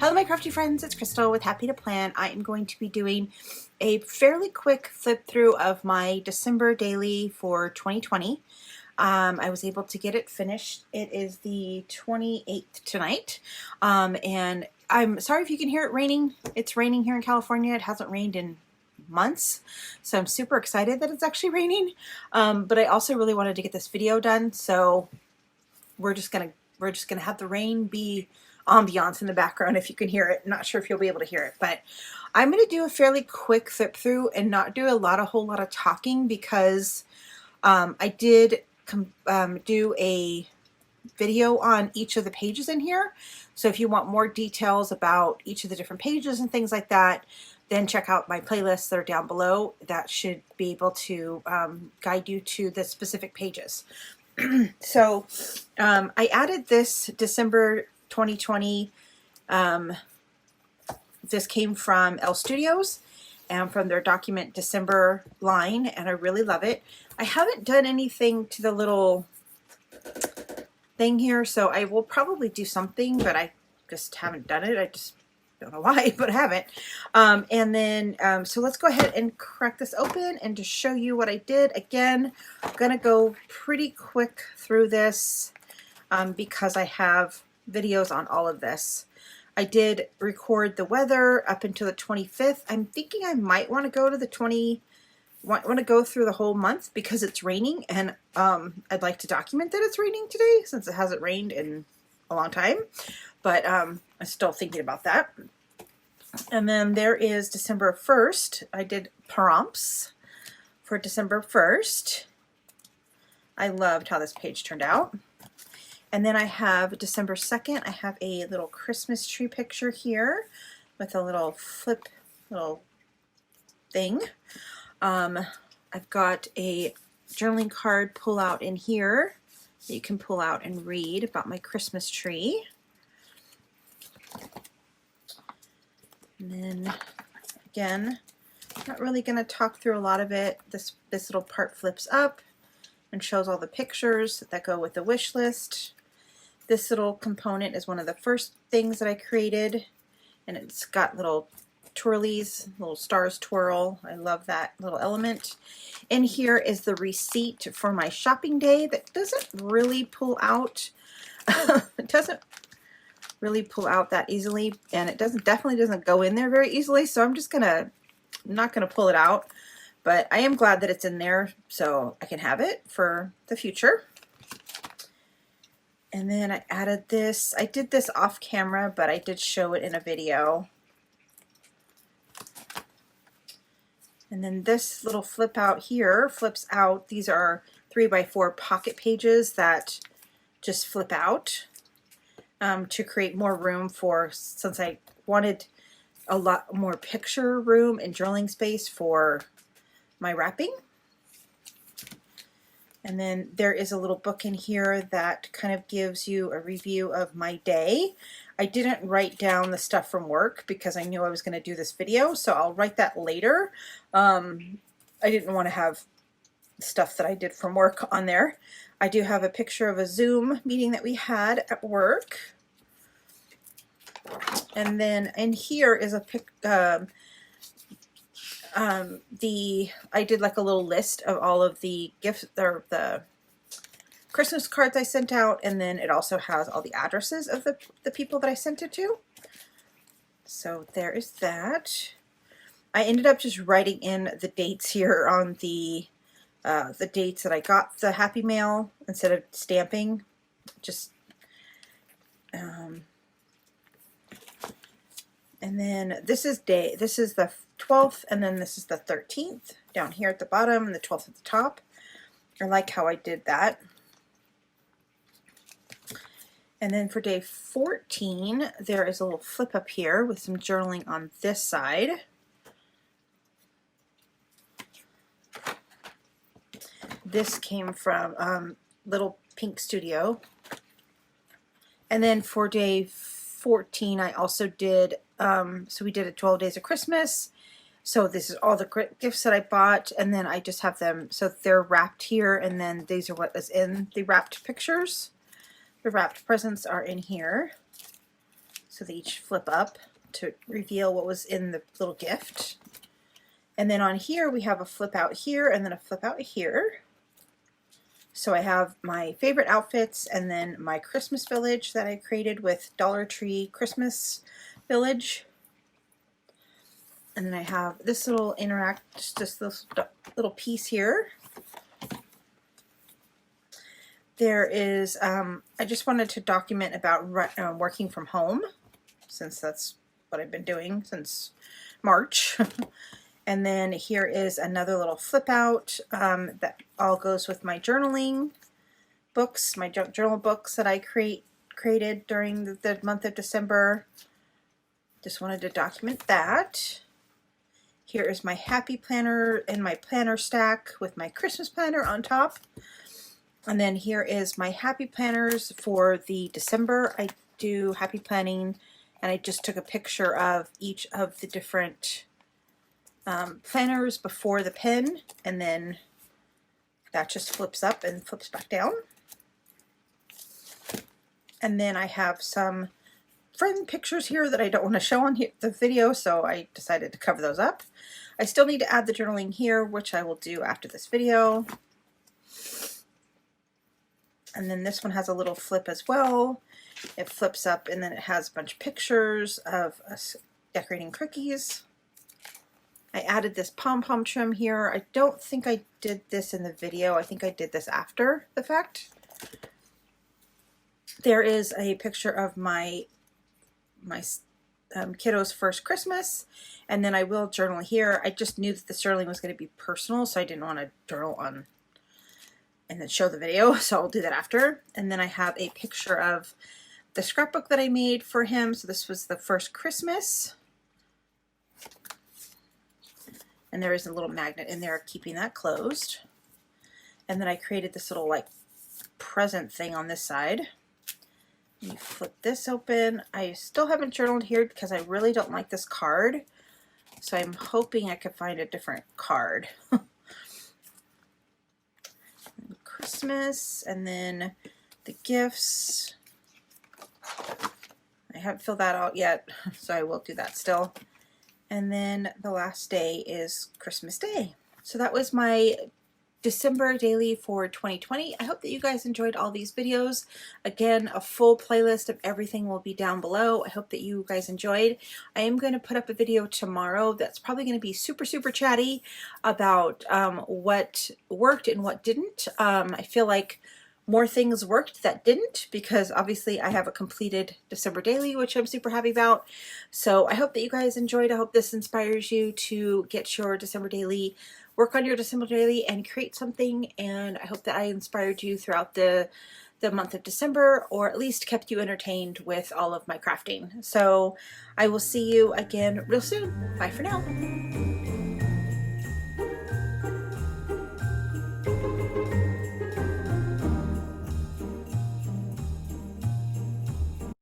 Hello my crafty friends, it's Crystal with Happy to Plan. I am going to be doing a fairly quick flip through of my December daily for 2020. I was able to get it finished. It is the 28th tonight, and I'm sorry if you can hear it raining. It's raining here in California. It hasn't rained in months, so I'm super excited that it's actually raining, but I also really wanted to get this video done, so we're just gonna have the rain be ambiance in the background if you can hear it. Not sure if you'll be able to hear it, but I'm going to do a fairly quick flip through and not do a whole lot of talking because I did do a video on each of the pages in here. So if you want more details about each of the different pages and things like that, then check out my playlists that are down below. That should be able to guide you to the specific pages. So I added this December 2020. This came from Elle Studios and from their Document December line, and I really love it. I haven't done anything to the little thing here, so I will probably do something, but I just haven't done it. I just don't know why, but I haven't. And then, so let's go ahead and crack this open and to show you what I did. Again, I'm going to go pretty quick through this because I have videos on all of this. I did record the weather up until the 25th. I'm thinking I might want to go to the want to go through the whole month because it's raining, and I'd like to document that it's raining today since it hasn't rained in a long time. But I'm still thinking about that. And then there is December 1st. I did prompts for December 1st. I loved how this page turned out. And then I have December 2nd. I have a little Christmas tree picture here with a little flip little thing. I've got a journaling card pull out in here that you can pull out and read about my Christmas tree. And then again, not really going to talk through a lot of it. This little part flips up and shows all the pictures that go with the wish list. This little component is one of the first things that I created, and it's got little twirlies, little stars twirl. I love that little element. And here is the receipt for my shopping day that doesn't really pull out. It doesn't really pull out that easily, and it definitely doesn't go in there very easily, so I'm just not gonna pull it out, but I am glad that it's in there so I can have it for the future. And then I added this. I did this off camera, but I did show it in a video. And then this little flip out here flips out. These are 3x4 pocket pages that just flip out to create more room for, since I wanted a lot more picture room and journaling space for my wrapping. And then there is a little book in here that kind of gives you a review of my day. I didn't write down the stuff from work because I knew I was going to do this video, so I'll write that later. I didn't want to have stuff that I did from work on there. I do have a picture of a Zoom meeting that we had at work. And then in here is a pic. I did like a little list of all of the gifts or the Christmas cards I sent out, and then it also has all the addresses of the people that I sent it to. So there is that. I ended up just writing in the dates here on the dates that I got the Happy Mail instead of stamping. Just and then this is the 12th, and then this is the 13th down here at the bottom and the 12th at the top. I like how I did that. And then for day 14, there is a little flip up here with some journaling on this side. This came from Little Pink Studio. And then for day 14, I also did, so we did it 12 Days of Christmas. So this is all the gifts that I bought, and then I just have them, so they're wrapped here, and then these are what is in the wrapped pictures. The wrapped presents are in here. So they each flip up to reveal what was in the little gift. And then on here we have a flip out here and then a flip out here. So I have my favorite outfits and then my Christmas village that I created with Dollar Tree Christmas Village. And then I have this little just this little piece here. There is, I just wanted to document about working from home, since that's what I've been doing since March. And then here is another little flip out that all goes with my journaling books, my journal books that I created during the month of December. Just wanted to document that. Here is my happy planner and my planner stack with my Christmas planner on top. And then here is my happy planners for the December. I do happy planning, and I just took a picture of each of the different planners before the pen, and then that just flips up and flips back down. And then I have some friend pictures here that I don't want to show on the video, so I decided to cover those up. I still need to add the journaling here, which I will do after this video. And then this one has a little flip as well. It flips up and then it has a bunch of pictures of us decorating cookies. I added this pom-pom trim here. I don't think I did this in the video. I think I did this after the fact. There is a picture of my kiddo's first Christmas, and then I will journal here. I just knew that the journaling was going to be personal, so I didn't want to journal on and then show the video, so I'll do that after. And then I have a picture of the scrapbook that I made for him. So this was the first Christmas. And there is a little magnet in there keeping that closed. And then I created this little like present thing on this side. You flip this open. I still haven't journaled here because I really don't like this card. So I'm hoping I could find a different card. Christmas, and then the gifts. I haven't filled that out yet, so I will do that still. And then the last day is Christmas Day. So that was my December daily for 2020. I hope that you guys enjoyed all these videos. Again, a full playlist of everything will be down below. I hope that you guys enjoyed. I am going to put up a video tomorrow that's probably going to be super chatty about what worked and what didn't. I feel like more things worked that didn't, because obviously I have a completed December daily, which I'm super happy about. So I hope that you guys enjoyed. I hope this inspires you to get your December daily, work on your December daily and create something. And I hope that I inspired you throughout the month of December, or at least kept you entertained with all of my crafting. So I will see you again real soon. Bye for now.